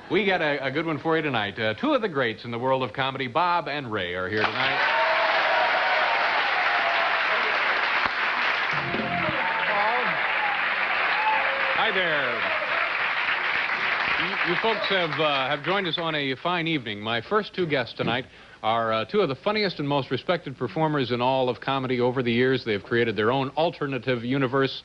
We got a good one for you tonight. Two of the greats in the world of comedy, Bob and Ray, are here tonight. Hi there. You folks have joined us on a fine evening. My first two guests tonight are two of the funniest and most respected performers in all of comedy over the years. They've created their own alternate universe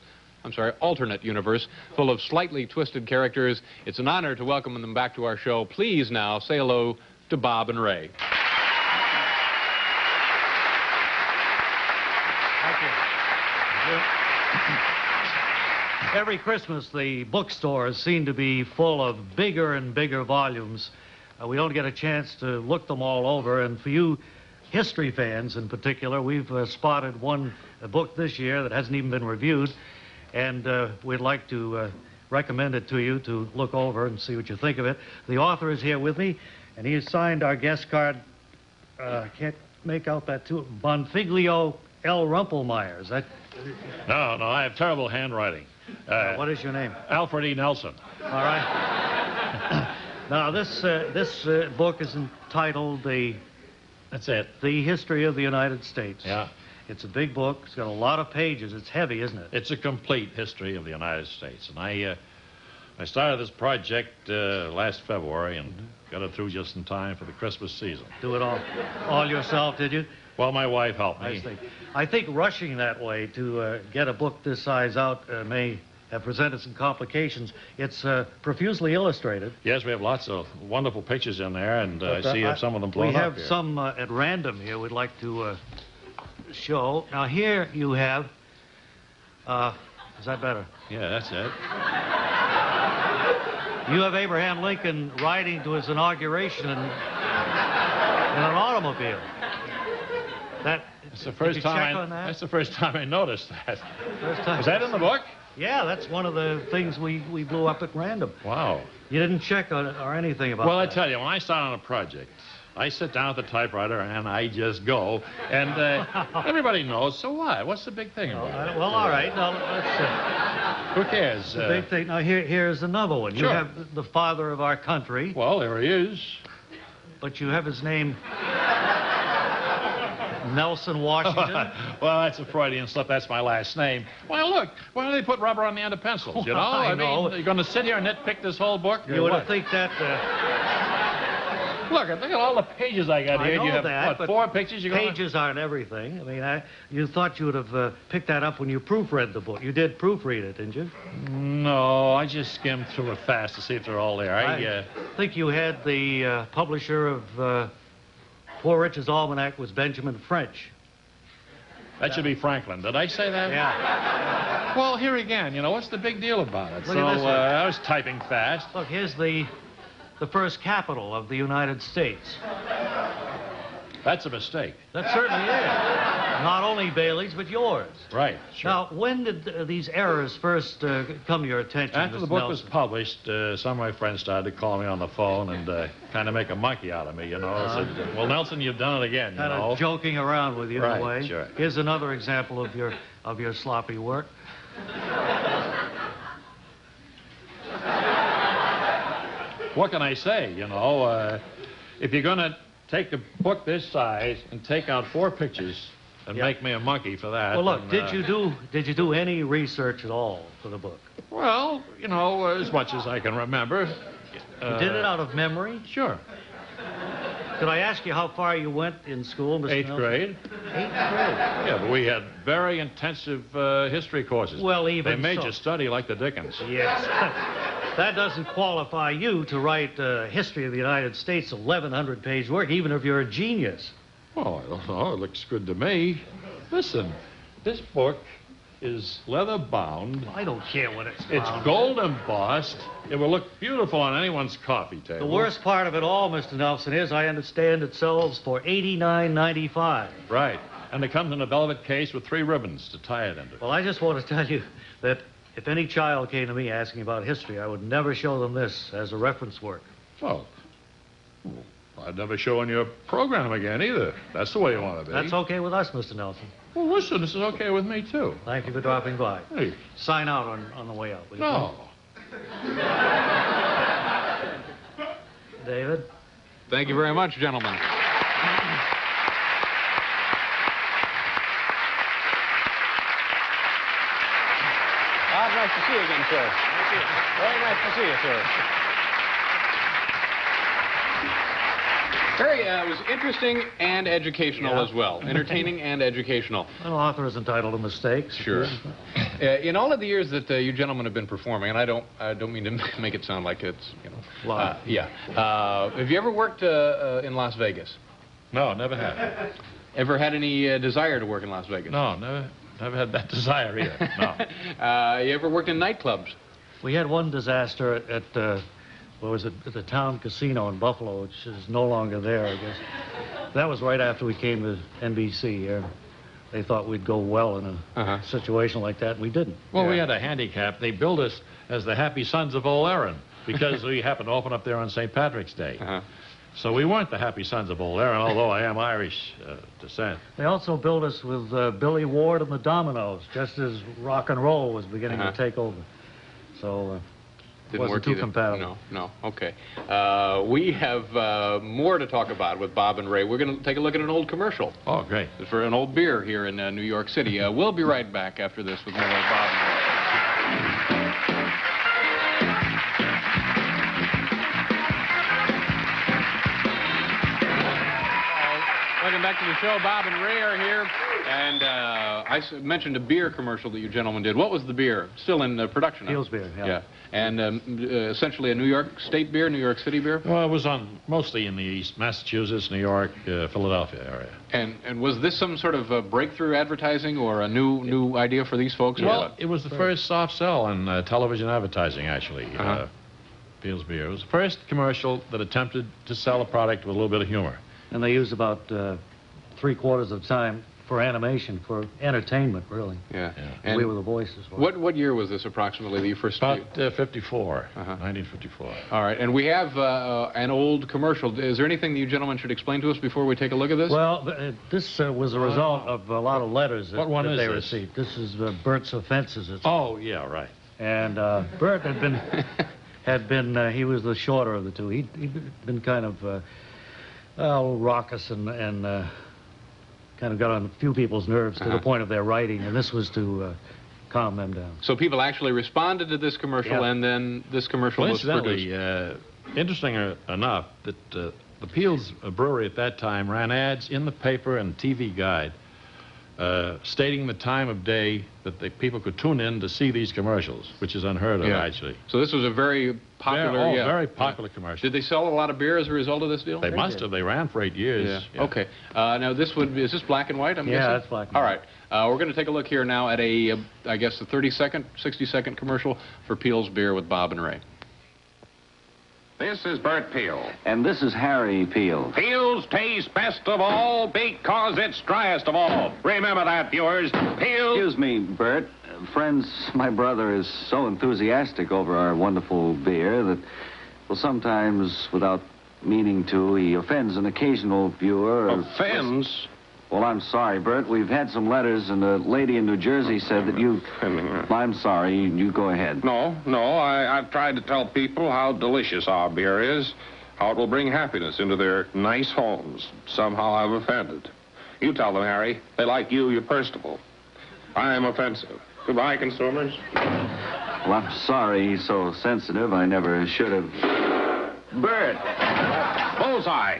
full of slightly twisted characters. It's an honor to welcome them back to our show. Please now say hello to Bob and Ray. Thank you. Every Christmas, the bookstores seem to be full of bigger and bigger volumes. We don't get a chance to look them all over, and for you history fans in particular, we've spotted a book this year that hasn't even been reviewed, and we'd like to recommend it to you to look over and see what you think of it. The author is here with me, and he has signed our guest card. Can't make out that too. Bonfiglio L. Rumpelmeyer. Is that? No, I have terrible handwriting. What is your name? Alfred E. Nelson. All right. Now, this book is entitled That's it. The History of the United States. Yeah. It's a big book. It's got a lot of pages. It's heavy, isn't it? It's a complete history of the United States. And I started this project last February and got it through just in time for the Christmas season. Do it all yourself, did you? Well, my wife helped me. I think rushing that way to get a book this size out may have presented some complications. It's profusely illustrated. Yes, we have lots of wonderful pictures in there, and I see some of them blown up. We have here. some at random here we'd like to show. Now, here you have... is that better? Yeah, that's it. You have Abraham Lincoln riding to his inauguration in an automobile. That's the first time. That's the first time I noticed that. First time. Was that in the book? Yeah, that's one of the things we blew up at random. Wow. You didn't check on it or anything about Well, that. I tell you, when I start on a project, I sit down at the typewriter and I just go, and everybody knows. So what? What's the big thing about it? Well, all right. Now let's. Who cares? The big thing. Now here's another one. Sure. You have the father of our country. Well, there he is. But you have his name. Nelson Washington. Well, that's a Freudian slip. That's my last name. Well, look, why do they put rubber on the end of pencils, you know? I know. mean, you're going to sit here and nitpick this whole book? You would think that... Look at all the pages I got here. I know You have, that, what, 4 pictures? Pages aren't everything. I mean, you thought you would have picked that up when you proofread the book. You did proofread it, didn't you? No, I just skimmed through it fast to see if they're all there. I think you had the publisher of... Poor Richard's Almanac was Benjamin French. That should be Franklin. Did I say that? Yeah. Well, here again, you know, what's the big deal about it? Look at this one. I was typing fast. Look, here's the first capital of the United States. That's a mistake. That certainly is. Not only Bailey's, but yours. Right, sure. Now, when did these errors first come to your attention, After the Mr. book was Nelson? published, some of my friends started to call me on the phone and kind of make a monkey out of me, you know. Said, well, Nelson, you've done it again, you know. Kind of joking around with you in a way. Right, sure. Here's another example of your sloppy work. What can I say, you know? If you're going to take a book this size and take out 4 pictures and make me a monkey for that. Well, look, and, did you do any research at all for the book? Well, you know, as much as I can remember. You did it out of memory? Sure. Could I ask you how far you went in school, Mr. 8th Nelson? grade. 8th grade? Yeah, but we had very intensive history courses. Well, even They made so. you study like the Dickens. Yes. That doesn't qualify you to write History of the United States, 1,100-page work, even if you're a genius. Oh, I don't know. It looks good to me. Listen, this book is leather bound. I don't care what it's It's bound. gold embossed. It will look beautiful on anyone's coffee table. The worst part of it all, Mr. Nelson, is I understand it sells for $89.95. Right. And it comes in a velvet case with 3 ribbons to tie it into. Well, I just want to tell you that if any child came to me asking about history, I would never show them this as a reference work. Well, I'd never show in your program again either. That's the way you want to be. That's okay with us, Mr. Nelson. Well, listen, this is okay with me, too. Thank you for dropping by. Hey. Sign out on the way out, will you? No. David. Thank you very much, gentlemen. Bob, nice to see you again, sir. Very nice to see you, sir. It was interesting and educational as well. Entertaining and educational. An author is entitled to mistakes. Sure. In all of the years that you gentlemen have been performing, and I don't mean to make it sound like it's, yeah. Have you ever worked in Las Vegas? No, never have. Ever had any desire to work in Las Vegas? No, never had that desire either. No. You ever worked in nightclubs? We had one disaster at what was it, at the town casino in Buffalo, which is no longer there, I guess. That was right after we came to NBC. They thought we'd go well in a situation like that, and we didn't. Well, we had a handicap. They billed us as the Happy Sons of Old Erin because we happened to open up there on St. Patrick's Day. So we weren't the Happy Sons of Old Erin, although I am Irish descent. They also billed us with Billy Ward and the Dominoes, just as rock and roll was beginning to take over. So it wasn't too compatible. No, okay. We have more to talk about with Bob and Ray. We're going to take a look at an old commercial. Oh, great. For an old beer here in New York City. We'll be right back after this with more Bob and Ray. Welcome back to the show. Bob and Ray are here. And I mentioned a beer commercial that you gentlemen did. What was the beer? Still in production? Fields beer, yeah. And essentially a New York State beer, New York City beer? Well, it was mostly in the East, Massachusetts, New York, Philadelphia area. And was this some sort of breakthrough advertising or a new idea for these folks? Well, it was the first soft sell in television advertising, actually. Fields beer. It was the first commercial that attempted to sell a product with a little bit of humor. And they used about 3/4 of the time for animation, for entertainment, really. Yeah. And we were the voices. What year was this approximately that you first... About 54, 1954. All right, and we have an old commercial. Is there anything that you gentlemen should explain to us before we take a look at this? Well, this was a result of a lot of letters that they this? received. This is Bert's Offenses. Oh, yeah, right. And Bert had been, he was the shorter of the two. He'd been kind of raucous and kind of got on a few people's nerves to the point of their writing, and this was to calm them down. So people actually responded to this commercial, and then this commercial was produced. Interesting enough that the Peel's Brewery at that time ran ads in the paper and TV guide stating the time of day that the people could tune in to see these commercials, which is unheard of, actually. So this was a very popular... very popular commercial. Did they sell a lot of beer as a result of this deal? They must have. They ran for 8 years. Yeah. Okay. Now, is this black and white, I'm guessing? Yeah, that's black and white. white. All right. We're going to take a look here now at I guess, a 30-second, 60-second commercial for Peel's Beer with Bob and Ray. This is Bert Peel. And this is Harry Peel. Peel's tastes best of all because it's driest of all. Remember that, viewers. Peel... Excuse me, Bert. Friends, my brother is so enthusiastic over our wonderful beer that, well, sometimes, without meaning to, he offends an occasional viewer. Offends? Well, I'm sorry, Bert. We've had some letters, and a lady in New Jersey said that you... I'm sorry. You go ahead. No. I've tried to tell people how delicious our beer is, how it will bring happiness into their nice homes. Somehow I've offended. You tell them, Harry. They like you. You're personable. I'm offensive. Goodbye, consumers. Well, I'm sorry he's so sensitive. I never should have... Bert! Bullseye!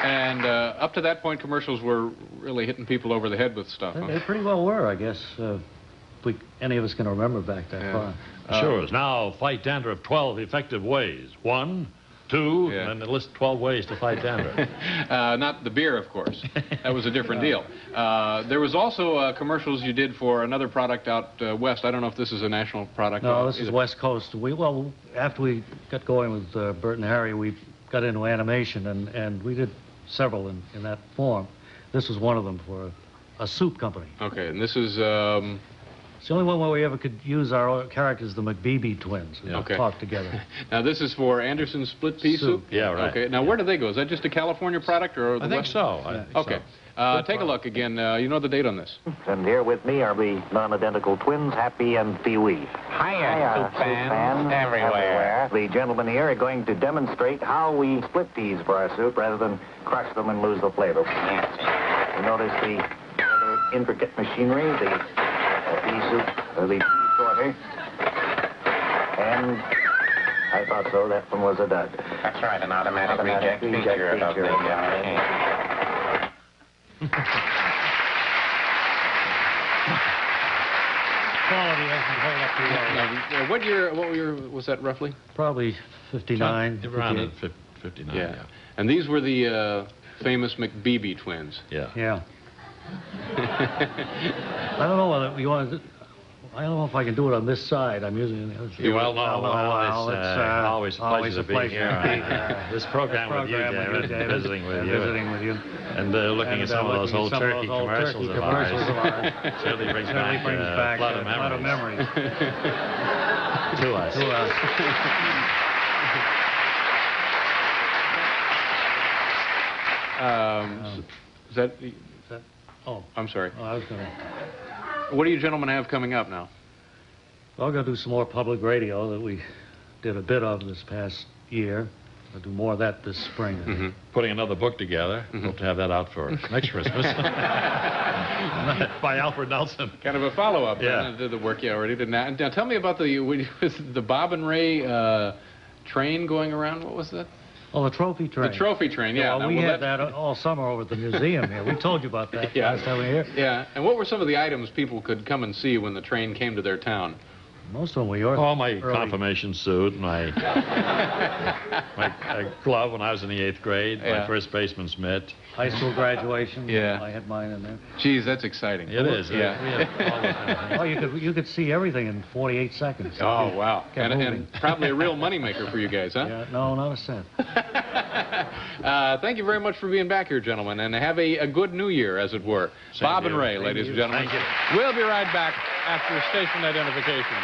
And up to that point, commercials were really hitting people over the head with stuff. They pretty well were, I guess. If any of us can remember back that far. Sure. Now, fight dandruff 12 effective ways. 1, 2, and then they list 12 ways to fight dandruff. Not the beer, of course. That was a different deal. There was also commercials you did for another product out west. I don't know if this is a national product. No, this is West Coast. Well, after we got going with Bert and Harry, we got into animation, and we did several in that form. This was one of them for a soup company. Okay, and this is... It's the only one where we ever could use our characters, the McBeebe twins, and talk together. Now, this is for Anderson's Split Pea Soup? Yeah, right. Okay, now where do they go? Is that just a California product? Or I think so. Okay. Take a look again. You know the date on this? And here with me are the non-identical twins, Happy and Pee-wee. Hiya, soup fans everywhere. The gentlemen here are going to demonstrate how we split peas for our soup rather than crush them and lose the flavor. You notice the rather intricate machinery, the pea soup, the pea sorter. And I thought so, that one was a dud. That's right, an automatic reject feature of the Quality doesn't hold up too well. What year was that roughly? Probably 59. Around 58. 59, Yeah. yeah. And these were the famous McBeebe twins. Yeah. Yeah. I don't know whether you want to... I don't know if I can do it on this side. I'm using... Well, always a pleasure to be here. This program with you, David, visiting with you. And looking at some of those old turkey commercials of ours. Certainly brings back a lot of memories. To us. Is that... Oh. I'm sorry. Oh, I was going to... What do you gentlemen have coming up now? Well, I'm going to do some more public radio that we did a bit of this past year. I'll do more of that this spring. Mm-hmm. Putting another book together. Hope to have that out for next Christmas. By Alfred Nelson. Kind of a follow-up Yeah. to the work you already did. Now tell me about the Bob and Ray train going around. What was that? Oh, the trophy train. The trophy train, yeah. Well, we had that all summer over at the museum here. We told you about that last time we were here. Yeah, and what were some of the items people could come and see when the train came to their town? Most of them were yours. Oh, my confirmation suit, my glove when I was in the 8th grade, my first baseman's mitt. High school graduation. Yeah. I had mine in there. Geez, that's exciting. It is. Yeah. We had all Oh, you could see everything in 48 seconds. Oh, wow. Kept moving. And probably a real moneymaker for you guys, huh? Yeah, no, not a cent. Thank you very much for being back here, gentlemen, and have a good new year, as it were. Same Bob to and you. Ray, Thank ladies you. and gentlemen. Thank you. We'll be right back after station identification.